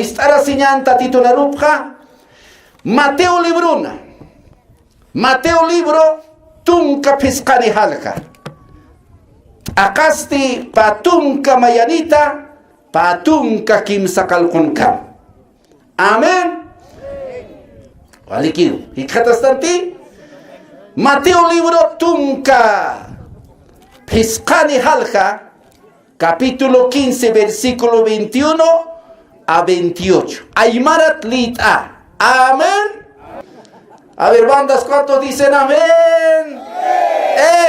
Estara siñanta titunarupja. Mateo libruna. Mateo libro tunka piscani halka. Akasti patunka mayanita, patunka kimsakalkunkam. Amen. Walikiru. Hikatastanti. Mateo libro tunka piscani halka. Capítulo 15, versículo 21 a 28. Aymarat lita. Amén. A ver, bandas, ¿cuántos dicen amén?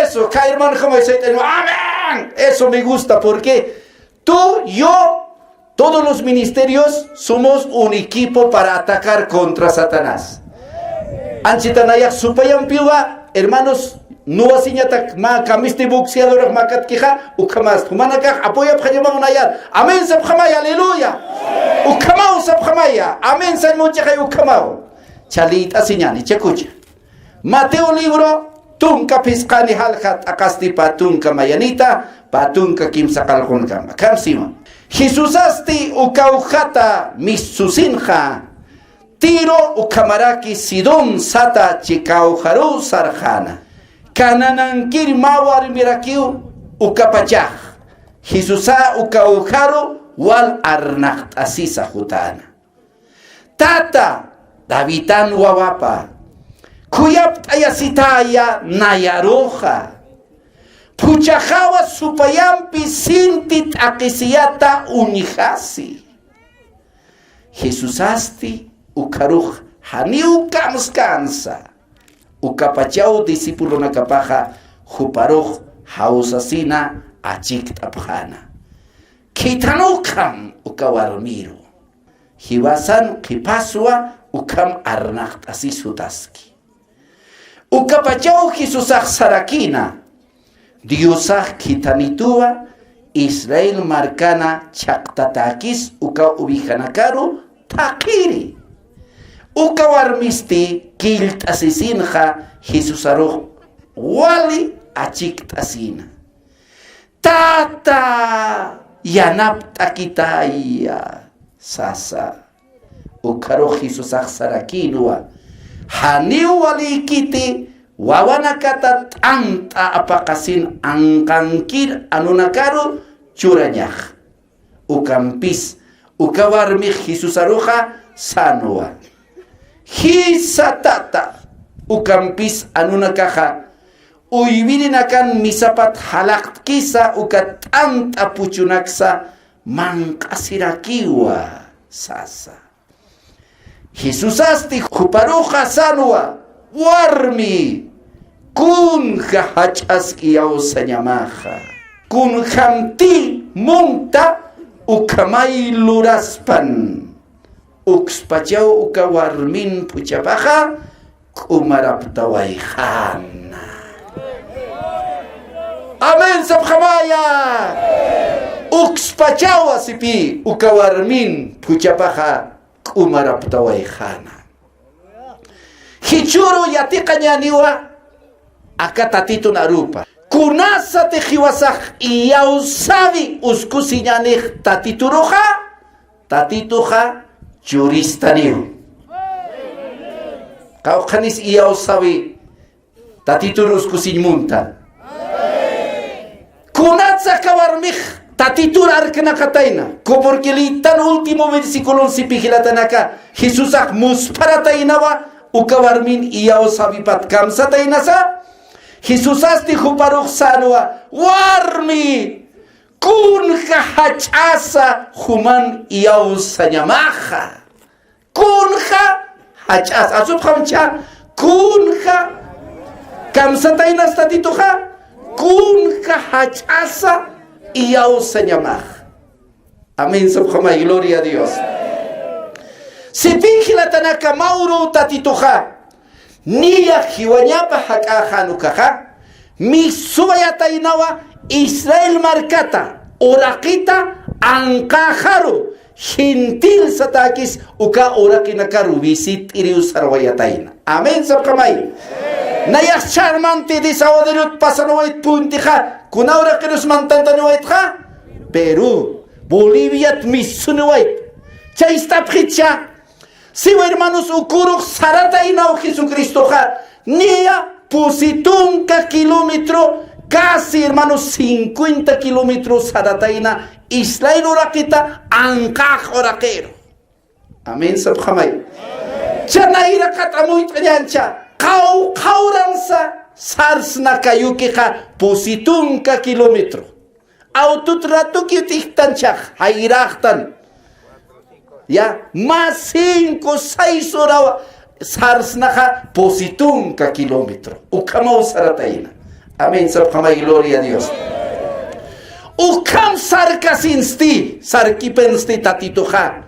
Eso, cada hermano como dice, amén. Eso me gusta porque tú, yo, todos los ministerios somos un equipo para atacar contra Satanás. Anchitanayak supayam piwa, hermanos, no asiñatak ma kamiste boxeador makat kija, ukamas, humanakak apoya pjayama unayar. Amén sabjamaya, aleluya. Ukamau sabjamaya. Amén saymonchakay ukamau. Chalita siñani, checucha. Mateo libro, tunka piscani halkat akasti patunka mayanita, patunka kimsakalkunkam. Kam sima. Jesús asti ukaujata misusinja. Tiro ukamaraki sidon sata chikaujaru sarjana. Kananankir mawar mirakiu ukapachaj. Jesusa ukaujaru wal arnacht asisa jutana. Tata Davitan wawapa. Kuyap ayasitaya nayaroja. Puchajawa supayampi sintit akisiyata unijasi. Jesusasti ukaruj haniu kamskansa. Ukapachau discípulo nakapaja juparuj hausasina achik tapjana. Kitanukam ukawarmiru. Hiwasan kipaswa ukam arnacht asisutaski. Ukapachau Jesusach sarakina. Diosach kitanitua Israel marcana chaktatakis uka ubijanakaru takiri. Uka warmisti kilt asisinja Jesusaruj wali achikt asina. Tata yanap takitaya sasa. Ukaruj Jesusach sarakinua. Haniu wali kiti wawanakata tanta apakasin angkankir anunakaru curanyah. Ukampis ukawarmih Jesusaruja sanua. Hisatata ukampis anunakaja uybirinakan misapat halakt kisa ukat anta puchunaksa mankasirakiwa sasa. Jesusasti juparuja sanua warmi kunja hachaski yausanyamaja kunjamti munta ukamay luraspan ukspachau ukawarmin puchapaja kumaraptawayjana. Amen sabjamaya. Ukspachau asipi ukawarmin puchapaja kumaraptawayjana. Hichuru yatikanyaniwa akatatito narupa. Kunasa tejiwasaj iyausavi uskusiñanej tatituruja tatituja juristaniu. Kaukanis iyausavi tatituru uskusiñmunta. Kunatsa kawarmij tatitura arkanakataina. Porque litan último versículo si pijilatanaka Jesusaj musparatainawa ukawarmin iyausavi patkamsatainasa. Jesusasti juparuj sanua warmi kunja hachasa human iyausañamaja. Kunja hachasa asubhamcha kunja kamsatainas tatituja kunja hachasa iyausañamaja. Amén subhama y gloria a Dios. Si pijilatanaka mauro tatituja niya hiwanyapa hakahanukaha mi subayatainawa Israel markata orakita ankaharu gentil satakis uka orakinakaru visit irius arwayataina. Amen sabkamay. Nayak charmante de sawaderut pasanawait puntija kunaura kirus mantantanuwaitja Peru Bolivia misunuwait Chaista pricha. Si hermanos ukuru sarata inao Jesucristo ja. Nia pusitunca kilómetro. Casi hermanos 50 kilómetros sarataina. Israel orakita ankaj orakero. Amén sabhamay. Chanaira katamuit yancha. Kauransa. Sarsna kayukiha pusitunca kilómetro. Autotrato que utiktan chak. Hairachtan. Ya, más 5, 6 horas sarsnaja positunca kilómetro. Ukama sarataina. Amén. Sabhamay, gloria a Dios. Ukam sarkasinsti, sarkipensti tatituja.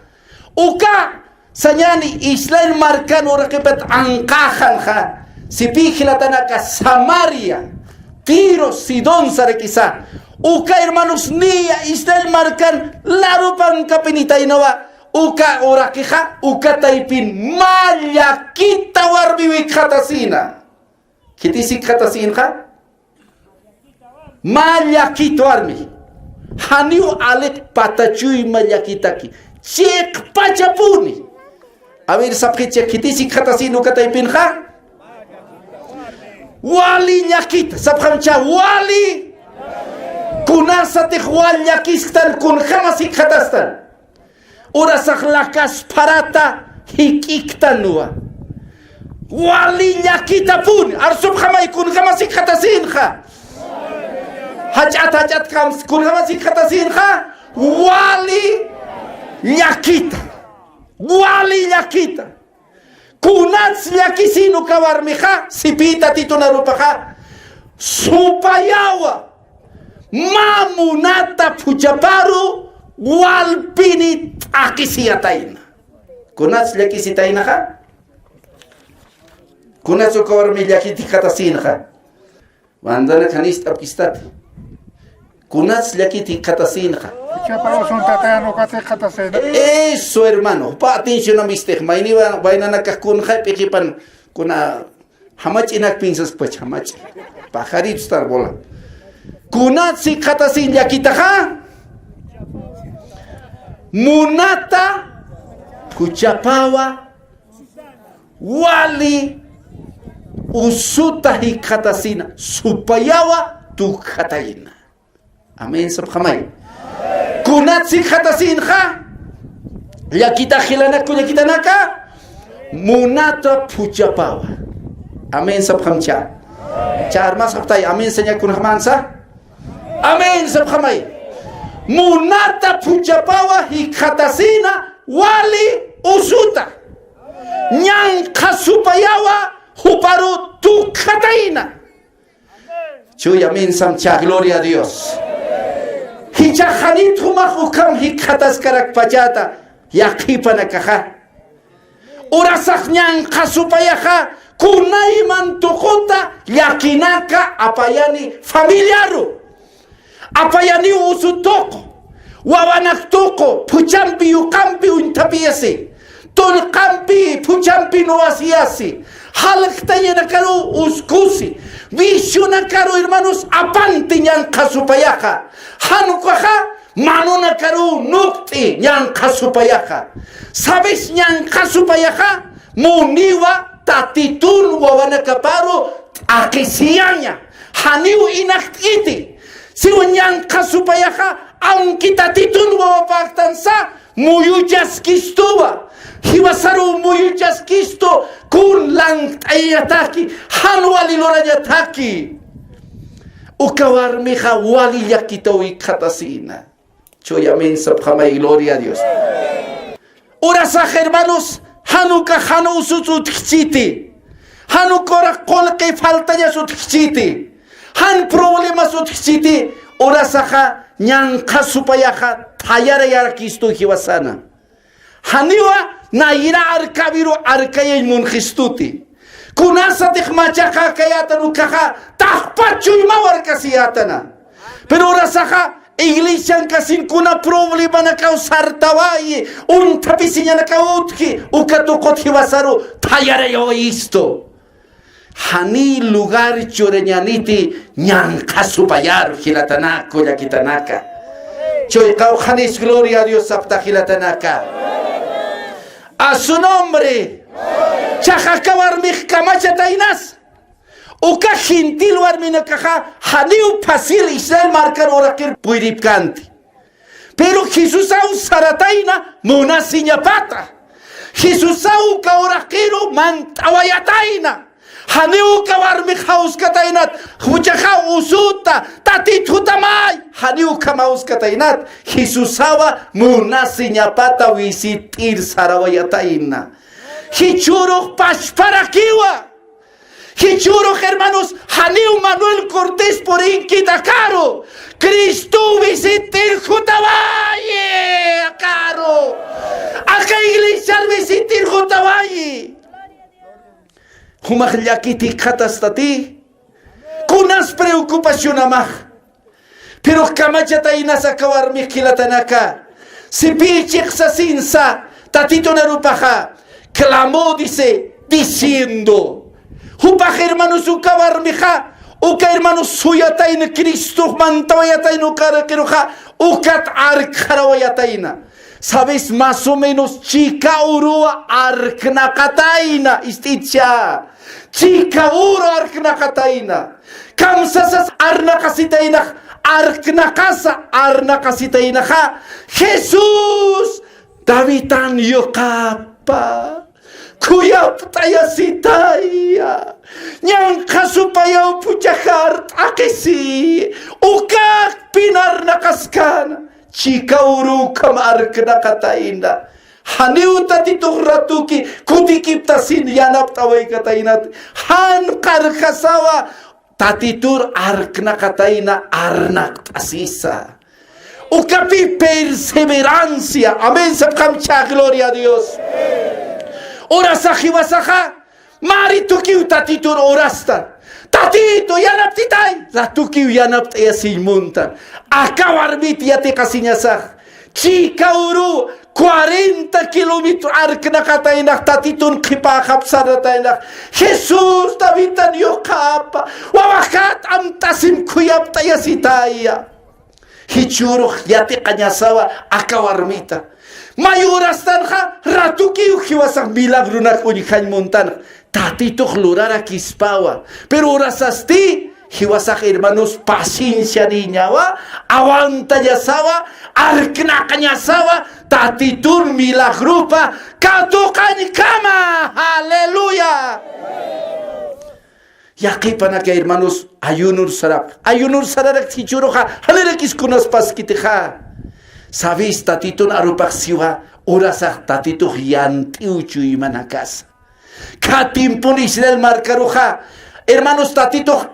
Uka sanyani Israel markan orakepet ankajanja. Si pijilatanaka Samaria, Tiro, Sidón, Sarequisa. Uka hermanos nia Israel markan larupan kapinitainova. Uka orakeja, uka taipin malakita warbiwi katasina. Kitisi katasinja? Malakita warmi. Haniu alek patachui malakitaki. Chek pachapuni. A ver, sapkiche kitisi katasin uka taipinja? Wali nyakita, sabhamcha wali. Kunasa tehwal nyakistan kun khamasi khatastan. Ora sakhlakas parata hikiktanua. Wali nyakita pun arsub khamai kun khamasi khatasin kha. Hajat kam kun khamasi khatasin kha. Wali nyakita. Wali nyakita. Kunats yakisinu kawarmiha sipita titunarupaha supayawa mamunata pujaparu walpini akisiataina. Kunats yakisitaina ha? Kunats kawarmi yakiti katasin ha? Wandana kanist apkistati. Kunats yakiti katasin ha? Eso hermano, pa atención a mis temas. Ini vaina nakakun hai pekipan kuna hamach inak pinsas pues hamach. Pajarit star bola. Kunat si katasin yakita ha? Munata kuchapawa wali usuta hi katasina supayawa tu kataina. Amen sabhamay. Kunat si khatasin kha yakita khilana yakita naka munata pujapawa. Amen sabhamcha. Char mas sabtai amen senya kun hamansa. Amen sabhamai. Munata pujapawa hi khatasina wali usuta. Nyang khasupayawa huparu tu khataina. Chuy amen samcha, gloria a Dios. Hijahanit humah ukam hikatas karak pajata yakipana kaha. Urasak nyang kasupayaha kunai mantukota yakinaka apayani familiaru. Apayani usutoko wawanak toko puchampi ukampi untapiasi. Tolkampi puchampi noasiasi. Halktaya nakaru uskusi. Vishu nakaru hermanos apanti nyang kasupayaha. Hanukaha manuna karu nukti nyang kasupayaha. Sabes nyang kasupayaha muniwa tatitun wawana kaparu akisianya. Haniu inaktiti. Siwa nyang kasupayaha aunque tatitun wawapaktansa muyujas kistuwa. Hiwasaru muyujas kisto kun lang ayataki hanwali lorayataki. Ukawar mija wali yakitawi katasina. Choya mensa pamay, gloria a Dios. Urasa hermanos, hanuka hanu usutu tchiti. Hanukora kolke falta ya su tchiti. Han problema su tchiti. Urasa nyanka supayaha tayara yarakisto hiwasana. Haniwa naira arkabiru arkayay munchistuti. Kunasa tikhmachaka kayata nukaha tahpachuy mawarkasiyatana. Pero rasaha iglesia kasin kuna problema na causar tawaye un tapisinya na kautki ukatukot hiwasaru tayara yo isto. Hani lugar choreñaniti nyankasupayar hilatanako yakitanaka. Choy kau hanis gloria a Dios sapta hilatanaka. A su nombre. Chajaka warmij kamachatainas. Uka gentil warmina kaja. Haniu pasil Israel marcar orakir puiripkanti. Pero Jesús au sarataina monasiña pata. Jesús au ka orakiro mantawayataina. Haniu ka warmij hauskatainat. Huchaja usuta. Tatit hutamay. Haniu ka mauskatainat. Jesús awa monasiña pata visitir sarawayataina. Hichuro pashparakiwa. Hichuro hermanos. Haniu Manuel Cortés por inquita caro. Cristo visitir Jutabaye caro. Acá iglesia visitir Jutabaye. Humajllakiti katastati. Kunas preocupación amaj. Pero kamachataina sakawar mikilatanaka. Si pichik sasinsa. Tatito narupaja. Clamó, dice, diciendo. Hupaj hermanos ukabar mija. Uka hermanos suyataina Cristo mantawayataina ukarakiruja. Ukat arkarawayataina. ¿Sabes más o menos? Chica urua arknakataina isticha. Chica uro arknakataina. Kamsasas arnakasitaina. Arknakasa arnakasitaina. Jesús. Davitan yokapa. Kuyaptaya sitaya. Nyanka supaya puchahar akesi. Ukak pinar nakaskana. Chika uru kamark nakataina. Haniu tatito ratuki. Kutikiptasin yanap taway katainat. Han karkasawa. Tatitur ark nakataina arnak tasisa. Ukapi perseverancia. Amén. Sabkamcha gloria a Dios. Ora sajiwasaja. Mari tukiu tatitur orasta. Tatito yanaptitay. La tukiu yanaptaya silmuntan. Akawarbit yate kasinyasaj. Chica uru 40 kilómetros arknakatainak tatitun kipakapsaratainak. Jesús tabitan yokapa. Wawakat amtasim kuyaptaya sitaya. Hichuruk yate kanyasawa akawarmita. Mayurastanja ratuki ujiwasak milagrunak unikan montan. Tatito lurara kispawa. Pero urasasti hiwasak hermanos paciencia niñawa. Aguanta yasawa. Arknak yasawa. Tatitur milagrupa. Katukan kama. Aleluya. Yakipan que hermanos ayunur sarap. Ayunur sararak hichuroja. Halerekis kunas paskiteja. Sabis tatitun arupak siwa urasak tatituh yantiuchu imanakas. Katimpun Israel marcaruja. Hermanos tatituh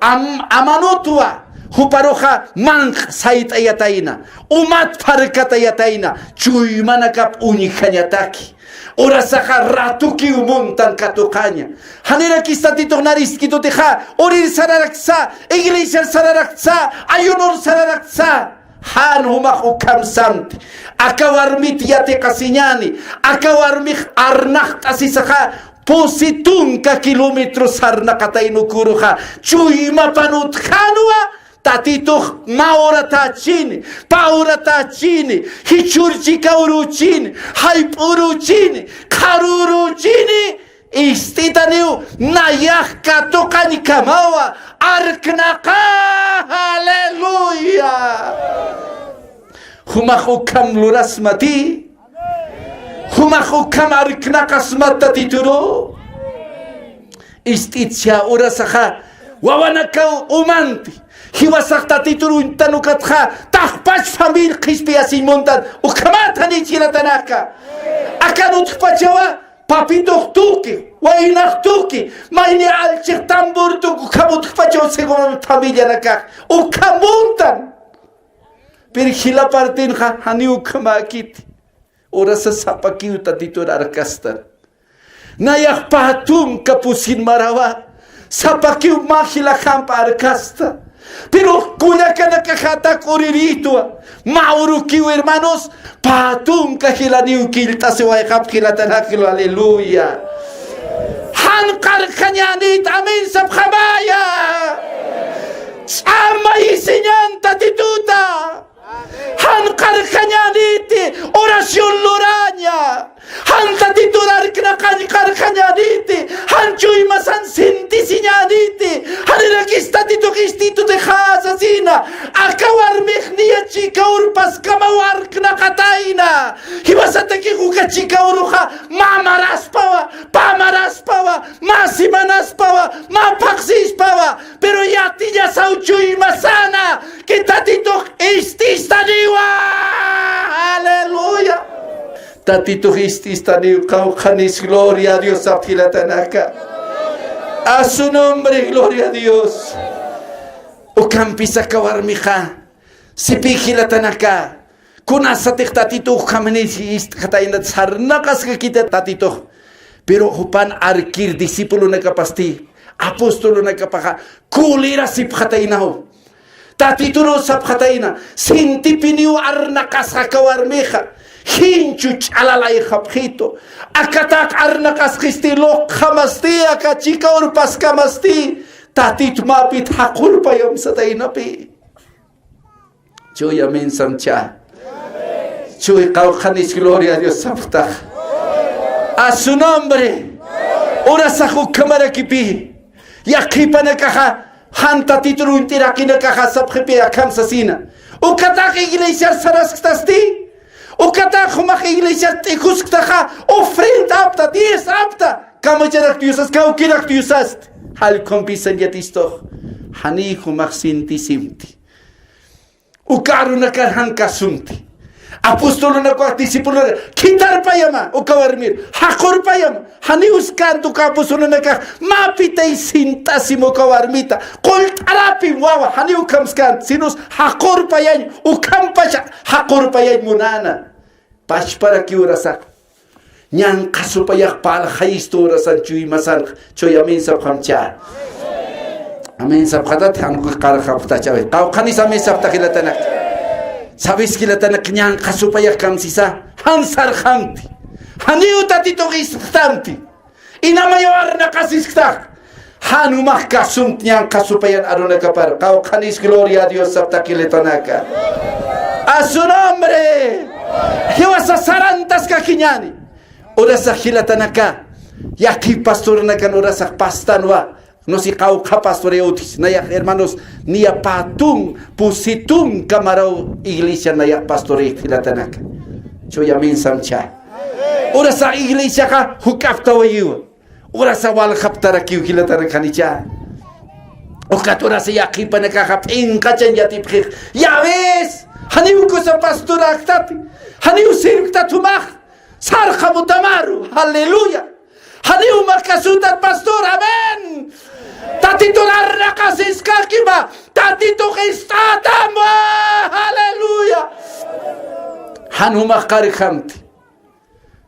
amanutua. Huparuja mank sait ayataina. Umat parkat ayataina. Chuy manakap unikanyataki. Urasaka ratuki umuntan katukanya. Hanira kistatituh naris kituteja. Orir sararaksa. Iglesia sararaksa. Ayunur sararaksa. Han humak ukam samti. Akawarmit yate kasinyani. Akawarmik arnak tasisaka. Positun ka kilometros arnakatainu kuruha. Chuyma panut hanua. Tatituh maurata chini. Paurata chini. Hichurchi kauruchini. Haipuruchini. Karuruchini. Istitaniu nayah katokani kamawa arknaka. Haleluya. Humakukam luras mati. Humakukam arknakas mata tituro. Istitya urasaha. Wawanaka umanti. Hiwasak tatituro intanukatha. Tahpach famil kispiasi montan. Ukamatani chilatanaka. Akanut pachawa. Papito tuki, wainak tuki, maini alchik tambur tuku kabut pacho según familia nakak, ukamuntan. Pero hila partin hani ukamakit, ora sa sapakiu tatito arkastar. Nayak patum kapusin marawa, sapakiu mahila kampa arkasta. Pero kuya ka nakakatak oririto, maurukiu hermanos, patum kahilaniu kilta se waikap kilatanakilo, aleluya. Hankar kanyanit, amin sa kabaya. Sama isinyan tatituta. Hankar kanyanit, orasyon luranya. Han tatitular Hanchuy masan sinti siñaniti. Hanilakis tatito kistito de jasasina. Akawar mechnia chica urpas kamawark na kataina. Hibasataki kuka chica uruja. Mamaraspawa, pamaraspawa, masimanaspawa, mapaxispawa. Pero ya tilla sauchuy masana. Que tatito ististaniwa. Aleluya. Tatito ististaniwa. Kaukanis, gloria a Dios. Aptilatanaka. A su nombre, gloria a Dios. O campisa kawarmija. Sipijilatanaka. Kunasatik tatito kamenis istatainat sarnakas kita tatito. Pero hupan arkir discípulo na kapasti. Apostolo na kapaka. Kulira sipkatainaw. Tatito no sapkataina. Sintipiniu arnakas kawarmija. Hinchuch alalay hapjito. Akatak arnakas kistilo kamasti. Akachika urpas kamasti. Tatit mapit hakurpayam satainapi. Choy amen samcha. Chuy kaukanis, gloria a Dios saptah. A su nombre. Ora sahu kamara kipi. Yakipa na kaha. Hanta titru intiraki na kaha saphepe akam sasina. Ukatak iglesia saraskasti. Ukatak humak iglesia tikusktaha. Ofrenda apta, 10 apta. Kamajarak tuyusas, kaukirak tuyusas. Hal kompisan yatistoh. Hani humak sinti simti. Ukaru na karhan kasunti. Apostolo na ko discípulo kitar payama o kawarmir hakor payama hani uskan tu apostolo na ka mapitay sintasimo kawarmita kol tarapi wawa hani ukamskan sinus hakor payan ukampasha hakor payan munana pas para ki urasak nyang kasupayak pal khaisto urasan chui masan choy amin sab khamcha amin sab khadat han ko qar khapta chawe qaw khani sami sab takilatanak. Sabes que la tana knyang kasupaya kamsisa hansar khanti haniu tatito gistanti inamayor na kasistak hanu makasunt nyang kasupayan aruna kapar kau khanis gloria a Dios saptakiletanaka a su nombre hiwasa sarantas ka kinyani ora sa hilatanaka yaki pastor na kan ora sa pastanwa. No si kau kapastoreutis, naya hermanos, nia patung, pusitung kamarau iglesia naya pastoreit hilatanaka. Choyamin samcha. Ora sa iglesia ka hukafta wayu. Ora sa wal kaptarakiu hilatanaka nicha. Okat ora sa yakipa nakakap ingkachan yatipkik. Ya ves, haniu ko sa pastora aktati, haniu sirkta tumach, sarka mutamaru, haleluya. Haniu makasutat pastor, amen. Tatito narrakasis kakiba, tatito kistatama, haleluya. Hanu makarikhamti.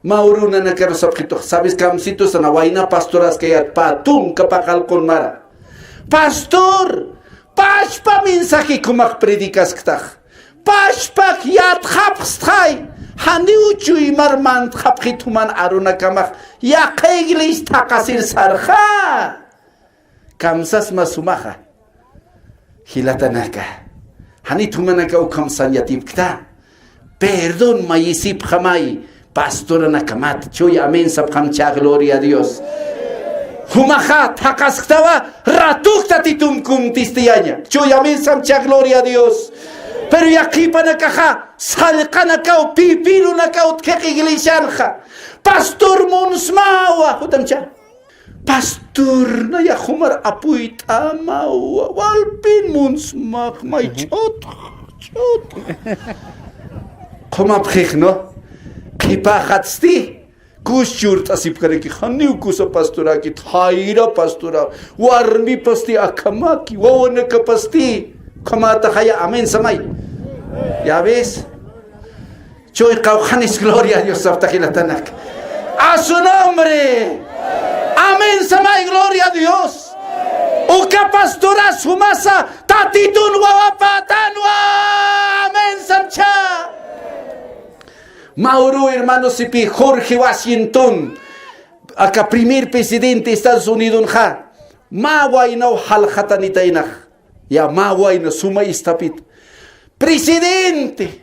Mauruna na karusap kito. Sabis kamsito sa nawaina pastoras kayat patung kapakal kon mara. Pastor, pashpa minsaki kumak predikas ktach. Pashpak yat khapsthay. Hani uchuy marman khapkhituman aruna kamak. Yakeglis takasir sarha. Kamsas masumaha. Hilatanaka. Hani tumanaka ukamsan yatib kta. Perdón mayisip khamay. Pastora nakamat. Choy amen sab khamcha gloria a Dios. Humaha takasktawa ratukta titumkum tistianya. Choy amen samcha gloria a Dios. Pero yakipa nakaha salka nakao pipilu nakao tkekiglisyanha. Pastor munsmawa. Hutamcha. Pastor na yakumar apuy tamawa. Walpin munsmak may chot. Kumapkik no? Kipakatsti. Kushurt asip kare ki khaniu kusa pastora ki thaira pastora. Warmi pasti akamaki. Wawana kapasti. Kamata kaya amen samay. Ya ves? Choy kawkhanis gloria a Dios saptakilatanak. A su nombre. Amen samay gloria a Dios. Uka pastora sumasa tatitun wawapatanwa. Amen samcha. Mauro hermano sipi Jorge Washington. Acá primer presidente de Estados Unidos ha. Maway no halhatanitainach. Ya maway no suma istapit. Presidente.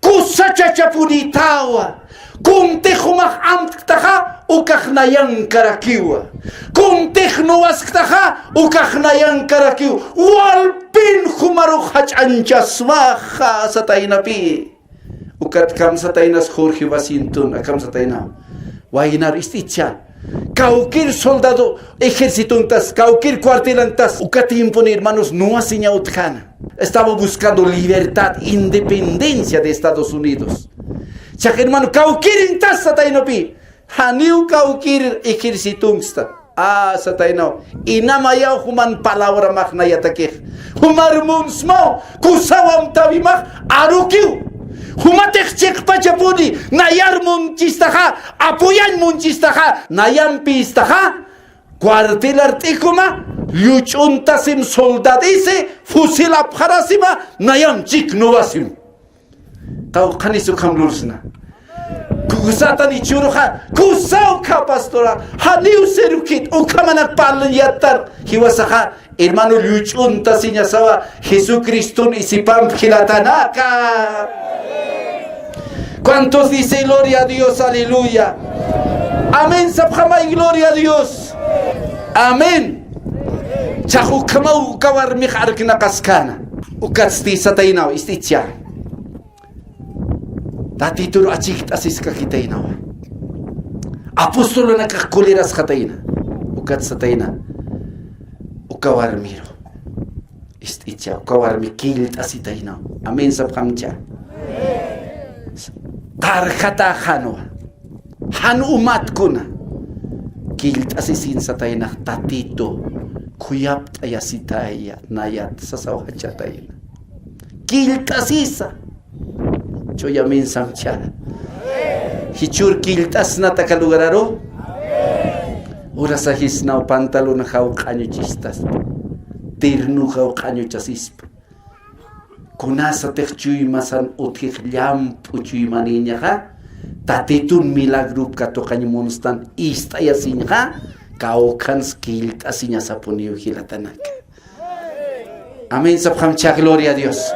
Kusachachapunitawa. Kunte humah amtaha. ukaknayan karakiwa. Kun teknowasktaha ukaknayan karakiwa. Walpin humaru hachanchasmaha sa tainapi. Ukat kam sa tainas Jorge Basintun, akam sa taina. Wainar isticha. Kaukir soldado ejércituntas, kaukir cuartelantas. Ukatimpon hermanos no asinya utkana. Estaba buscando libertad, independencia de Estados Unidos. Chak hermano kaukir intas sa tainopi. Haniu kaukir ejércitunsta. Sa tainaw. Inamayaw human palabra maknayatakih. Humarmun smau kusawam tabimah arukiw. Humatek cek pachapuni nayar munchistaha apoyan munchistaha nayam pistaha cuartel artikuma luchuntasim soldadise fusil apharasima nayam chik novasim tau khanisu khamlursna kusatan ichuruha kusau ka pastora haniu serukit ukamanak palan yatar hiwasaha hermano luchuntasin yasawa Jesucristo isipam khilatanaka. ¿Cuántos dicen gloria a Dios? Aleluya. Amén. Sabjama y gloria a Dios. Amén. Chahu kamau kawar mikhar kina kaskana. Ukatsti satainaw isticha. Tatituro achikta siska kitainaw. Apostolo nakakuliras kataina. Ukat sataina. Ukawar miro. Isticha ukawar mikilt asitainaw. Amén sabhamcha. Tarjata hanu umat kuna kilt asisin sa tayo na tatito kuyap tayo si tayo nayat sa sawacha tayo na kilt asisa choyamin samcha hichur kiltas na takalugararo ora sa hisnaw pantalo na kaw kanyo chistas tirnu kaw kanyo chasispa kunasa tekchuy masan utik lampu chuy maninya ka tatitun milagro kato kanyo monstan istaya sinya ka kaukan skill asinya sa puniw hilatanak. Amen. Sa pamcha gloria a Dios.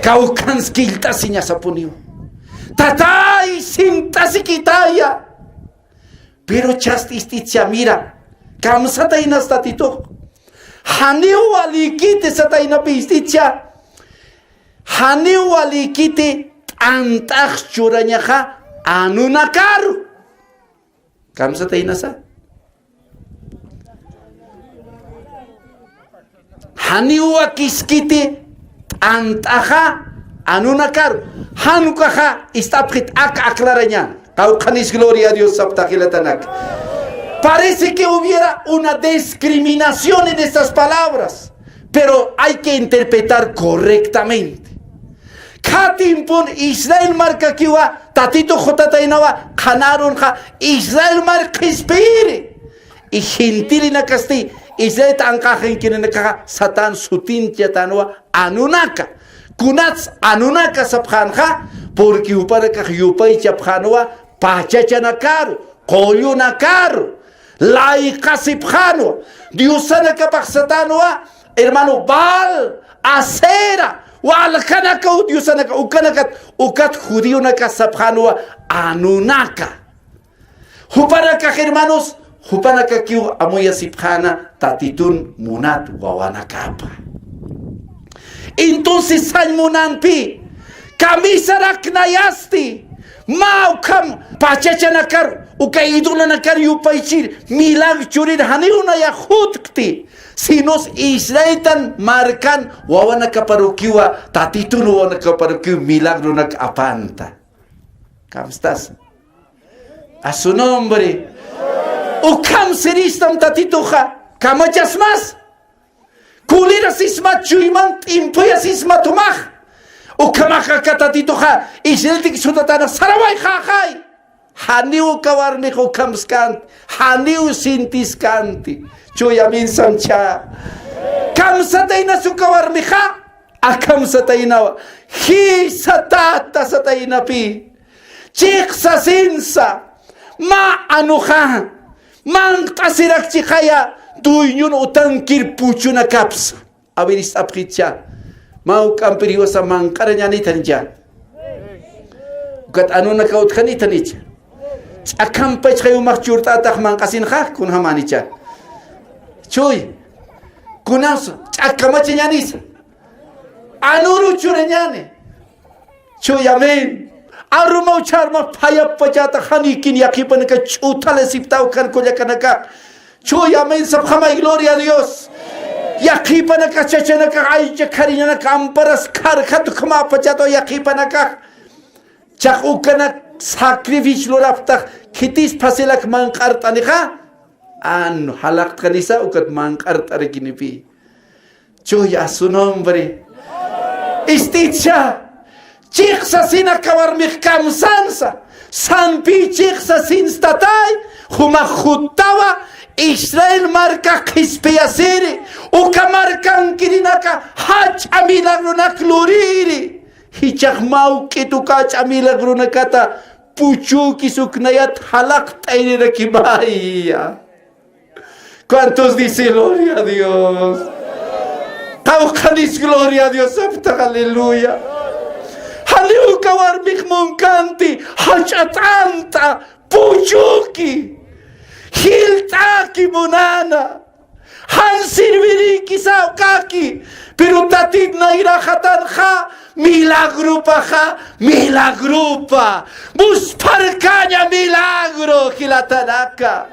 Kaukan skill asinya sa puniw. Tatay sinta si kitaya. Pero chastisticha mira kamsa tay nas tatito. Haniw alikite sa tay na pisticha. Haniu walikiti antak curanya ka anu nakaru. Kamsa tayo nasa? Haniu wakiskiti antaka anu nakaru. Hanu ka istapkit aklaranya. Kau kanis gloria a Dios sabtakilatanak. Parece que hubiera una discriminación en estas palabras, pero hay que interpretar correctamente. Katimpun Israel marca kiwa tatito jotatainawa kanaron ka Israel marca espire y gentili na kasti Israel tangkahin kinanaka satan sutin tiatanwa anunaka kunats anunaka sapkhanka porque upara ka yupay chapkhanwa pachacha nakaru koyo nakaru laika sipkhanwa diusana kapaksatanwa hermano bal acera wala kanaka udiusanaka ukanakat ukat judío naka sapjanua anunaka hupanaka hermanos hupanaka kiu amoya sipjana tatitun munat wawanakapa. Entonces san munanpi kamisarak nayasti maukam pachachanakar ukaidunanakar yupaichir milag churir haniuna ya hutkti. Si nos Israel tan marcan wawanaka parukiwa tatitun wawanaka parukiwa milagro nakapanta. ¿Cómo estás? A su nombre. Ukam seristam tatituja. Kamachas más. Kulira sisma chuyman impuya sisma tumaj. Ukamaka katatituja. Israel tik sutatana sarawai jajai. Haniu kawarniko kamskant. Haniu sintiskanti. Choyamin samcha. Kamsatay na sukawar miha. Akamsatay na. Hi satata satay na pi. Chik sa sinsa. Ma anuha. Mang tasirak chikaya. Tuyun utang kirpucho na kaps. Awiris apritya. Mau kampiriwa sa mangkaranya ni tanja. Ukat ano na kaut kanita niya. Akampa chayu machurta atakman kasinha kun hamanicha. Chuy. Kunas akamache ñanis. Anuru chureñane. Chuy amen. Arumau charma paya pachata hanikin yakipanaka chutale siptau kan koyakanaka. Chuy amen sabjama gloria a Dios. Yakipanaka chachanaka aycha karinaka amparas karkhatu kama pachato yakipanaka. Chakukana sacrifice lorapta kitis paselak manqartaniqa an halaq kanisa ukat manqartarikinipi. Chuy a su nombre. Isticha. Chiqsa sin acabar mi kamsansa. Sanpi chiqsa sin statay. Humajutawa Israel marca kispiasiri. Uka marcan kirinaka hach amilagrunak luriri. Hichak mau kitukach amilagronakata. Puchu kisuknayat halak tainira kibaya. ¿Cuántos dicen gloria a Dios? Taukanis gloria a Dios. Aleluya. Haliuka warmik monkanti hachatanta puchuki hiltaki munana han sirviriki saukaki pero tatit na irahatan ha milagrupa busparcaña milagro hilatanaka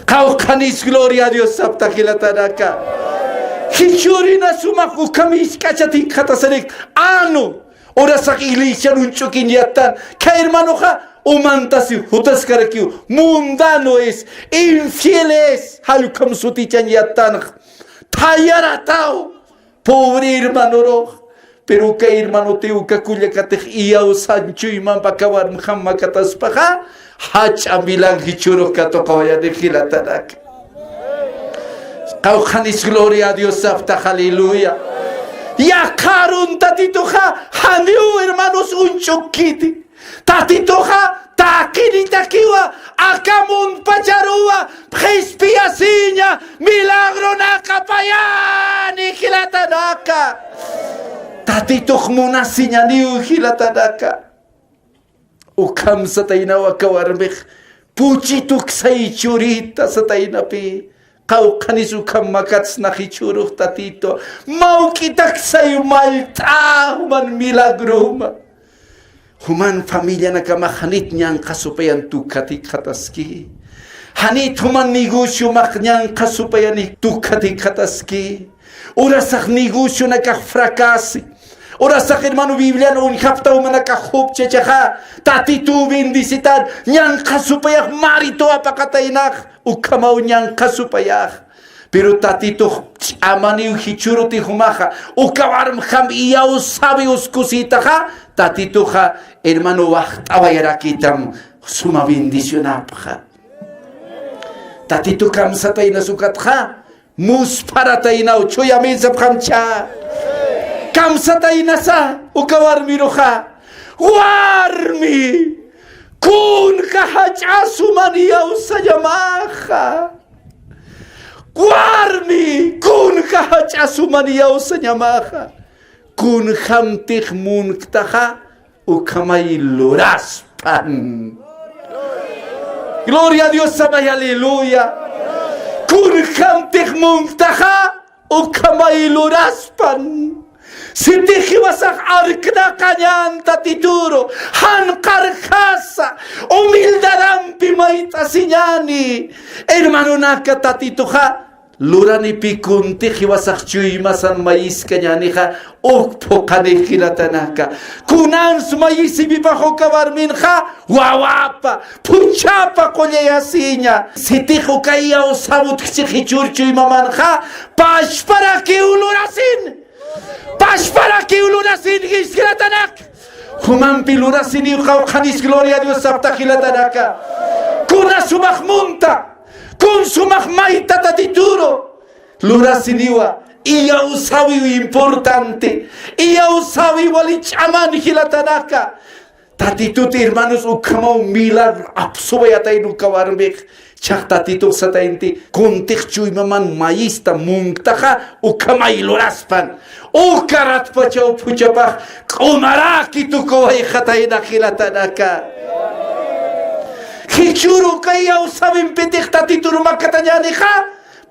kaukanis gloria a Dios sapta hilatanaka Hichurina sumaku kamis kachati katasarik anu ora sak iglesia nunchukin yatan ka hermano ja umantasi hutaskaraki mundano es infiel es halukam sutichan yatan tayaratao pobre hermano ro pero que hermano teu ka kulyakatih iyau sanchu imam pakawar mhamma kataspaha hach amilang hichuro katokawaya de hilatanak Kaukanis gloria a Dios sapta aleluya. Ya karun tatitoja haniu hermanos un chokiti. Tatitoja takini takiwa akamun pacharua prespiasiña milagro naka payani hilatanaka. Tatitoj munasiña niu hilatanaka. Ukam satayna wakawarmech puchituk say churita satayna pi. Kaukanisu kamakats na hichuruk tatito. Maukitak sa'yo malta human milagro human. Human familia na kamahanit niyang kasupayan tukati kataski. Hanit human negosyo maknyang kasupayan tukati kataski. Urasak negosyo na kafrakasi. Urasak hermano Biblia no unkapta human na kahop chechaha. Tatitu bendisitan niyang kasupayak marito apakatainak. Ukamaw niyang kasupayah. Pero tatito amani hichuro ti humaja. Ukawarm ham iyaw sabi uskusita ha. Tatito ha hermano wahtawayarakitam suma bendición apha. Tatito kam satay na sukat ha. Mus para tay na uchoy amin sa pkamcha. Kam satay na sa ukawarmiro ha. Warmi. Kun kahachasumaniyaw sa Yamaha. Guarmi, kun kahachasumaniyaw sa Yamaha. Kun hamtik munktaha o kamay luraspan. Gloria a Dios sabay, aleluya. Kun hamtik munktaha o kamay luraspan. Si tijiwasak arkna kanyan tatituro han karkasa humildarampi maita sinyani hermano naka tatituha lurani pikun tijiwasak chuymasan mais kanyani ha okpo kanekhilatanaka kunans maisi bipaho kabarmin ha wawapa punchapa kolyasinya si tijo kaya osabut chichur chuymaman ha pash para que ulurasin Pashpara que ulurasin hislatanak. Human pilurasin yukanis gloria a Dios sapta hilatanaka. Kuna sumahmunta. Kun sumahmaita tatituro. Lurasiniwa. Iya usawi importante. Iya usawi walichaman hilatanaka. Tatituti hermanos ukamau milagro. Absubayatay nukawarmik. Chak tatito sa tainti. Kuntik chuy maman maista mungtaka ukamay luraspan. Ukarat pachaw puchapach kumaraki tukoy khatay na hilatanaka. Hichuru kaya usabim pitik tatituru makatanyani ka.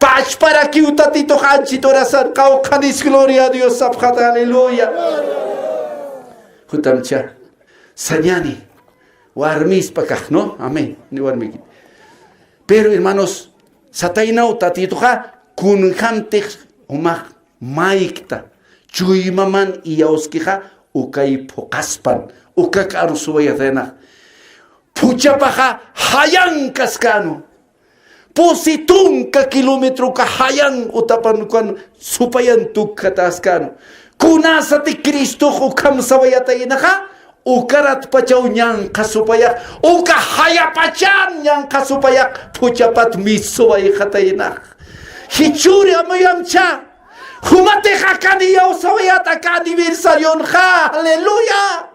Pach para que o tatito hanchito rasar kau kanis gloria a Dios sabjata aleluya. Hutamcha sanyani warmis pakah no amén ni warmi. Pero hermanos satainau tatito ka kun hamtech umah maikta chuymaman iauskija ukay pokaspan ukak arusuyatena puchapaja hayang kaskano positun ka kilometro ka hayang utapan kan supayan tukataskano kunasati Kristo ukam sawayatay naka ukarat pachaw niyang kasupayak uka hayapachan niyang kasupayak puchapat misuway katay na hichuri amayam cha humate hakaniyaw sawayata ka aniversaryon ka haleluya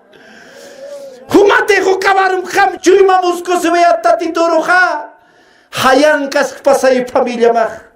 humate ko kabarum kam chuyma musko sawayata tituro ka hayang kas pasay pamilya mak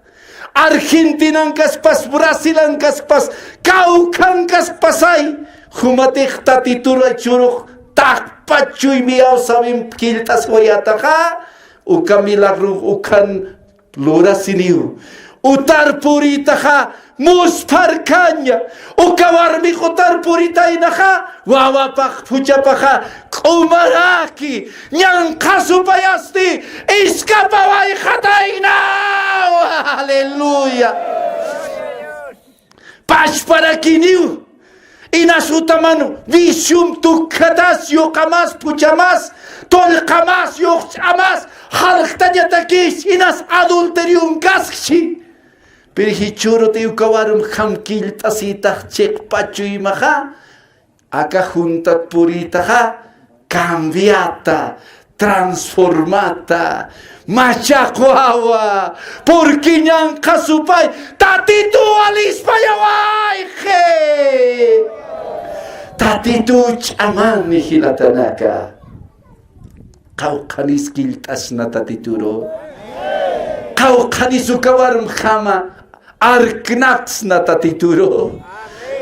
Argentinang kas pas Brasilang kas pas kaukan kas pasay humate tatituro churuk takpat chuy miyaw sawim kiltas wayata ka ukamilagru ukan lura siniu utar purita ka muspar kanya ukawarmi utar purita inaka wawapak puchapaka kumaraki nyang kasupayasti iskapaway kataina haleluya pas para kiniu inasutaman visium tukatas yokamas puchamas tolkamas yokamas halktanya takis inas adulterium kaskshi pero hichuro te ukawarum hamkil tasita chek pachuy maha aka junta purita ha cambiata transformata machacuawa porque nyan kasupay tatitu alispayaway he tatitu chamani hilatanaka kau kanis kiltas na tatituro kau kanis ukawarum hama arknaks na tatituro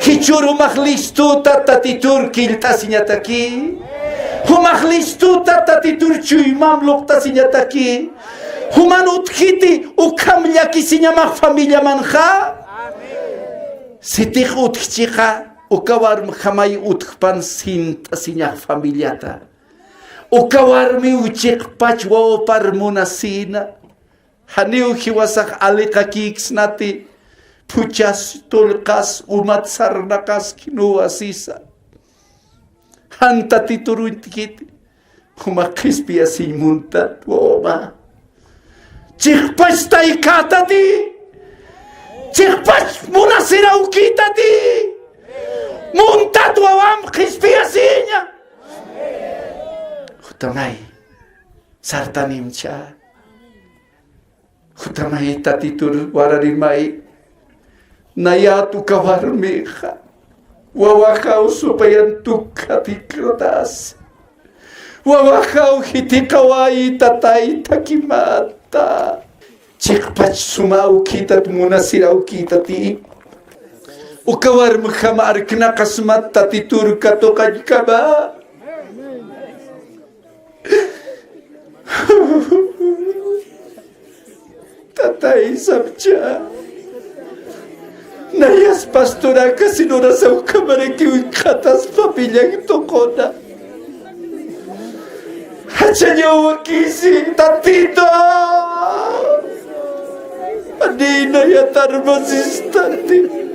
hichuru makhlistu tatitur kiltas inyataki humakhlistu tatitur chuy mamlok tasinyataki humanut khiti ukam yakisinya mak familia manha sitih utkhika ukawarum khamay utkpan sin tasinya familiata ukawarmi uchik pachwa parmunasina haniu hiwasak alikakix nati puchas tulkas umat sarnakas kinuasisa hanta titurun tikiti humakis piasi muntat woma chikpas taikatati chikpas munasira ukitati muntat wawam kispiasinya hutamay sartanimcha hutamay tatitur wararimay nayatu kawarmiha wawakaw supayan tukatikratas wawakaw hitikaway tatay takimata chikpach sumaw kitat muna siraw kitati ukawarmiha maarkna kasmat tatitur katokaj kaba tatay sabcha nayas pastora kasinura sa ukamareki katas papilyang tokona hachanya wakisi tatito adina ya tarbasistante